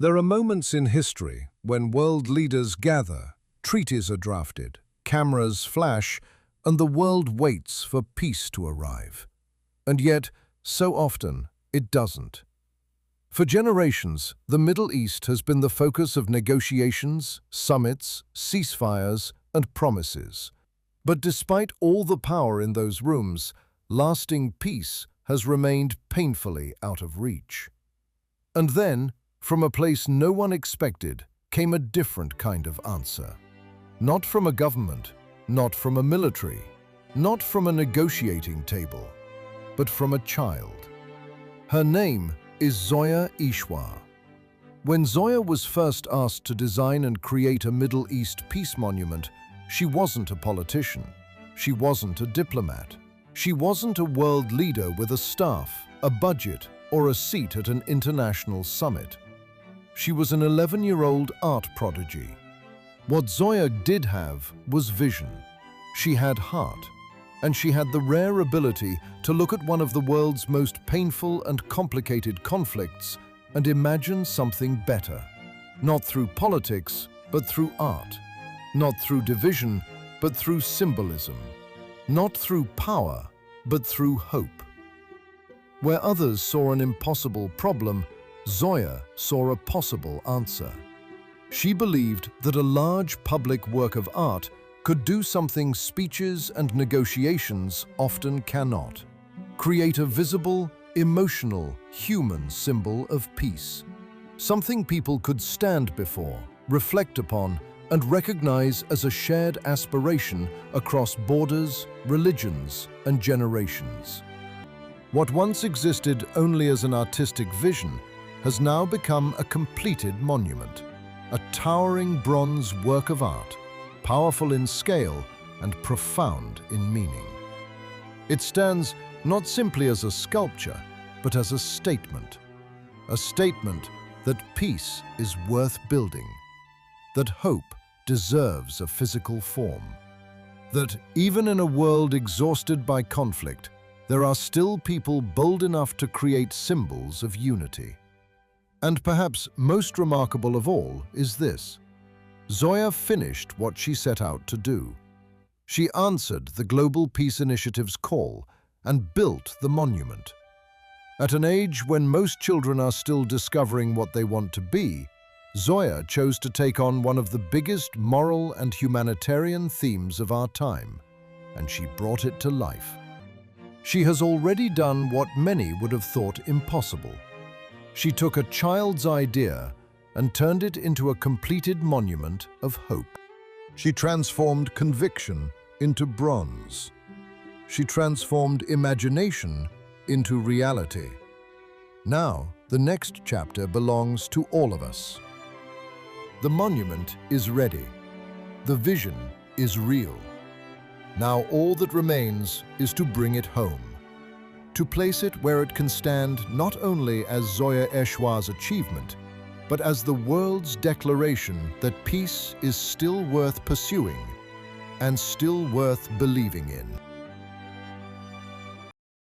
There are moments in history when world leaders gather, treaties are drafted, cameras flash, and the world waits for peace to arrive. And yet, so often, it doesn't. For generations, the Middle East has been the focus of negotiations, summits, ceasefires, and promises. But despite all the power in those rooms, lasting peace has remained painfully out of reach. And then, from a place no one expected, came a different kind of answer. Not from a government, not from a military, not from a negotiating table, but from a child. Her name is Zoya Ishwar. When Zoya was first asked to design and create a Middle East peace monument, she wasn't a politician. She wasn't a diplomat. She wasn't a world leader with a staff, a budget, or a seat at an international summit. She was an 11-year-old art prodigy. What Zoya did have was vision. She had heart, and she had the rare ability to look at one of the world's most painful and complicated conflicts and imagine something better. Not through politics, but through art. Not through division, but through symbolism. Not through power, but through hope. Where others saw an impossible problem, Zoya saw a possible answer. She believed that a large public work of art could do something speeches and negotiations often cannot. Create a visible, emotional, human symbol of peace. Something people could stand before, reflect upon, and recognize as a shared aspiration across borders, religions, and generations. What once existed only as an artistic vision has now become a completed monument, a towering bronze work of art, powerful in scale and profound in meaning. It stands not simply as a sculpture, but as a statement that peace is worth building, that hope deserves a physical form, that even in a world exhausted by conflict, there are still people bold enough to create symbols of unity. And perhaps most remarkable of all is this: Zoya finished what she set out to do. She answered the Global Peace Initiative's call and built the monument. At an age when most children are still discovering what they want to be, Zoya chose to take on one of the biggest moral and humanitarian themes of our time, and she brought it to life. She has already done what many would have thought impossible. She took a child's idea and turned it into a completed monument of hope. She transformed conviction into bronze. She transformed imagination into reality. Now, the next chapter belongs to all of us. The monument is ready. The vision is real. Now all that remains is to bring it home, to place it where it can stand not only as Zoya Ishwar's achievement, but as the world's declaration that peace is still worth pursuing and still worth believing in.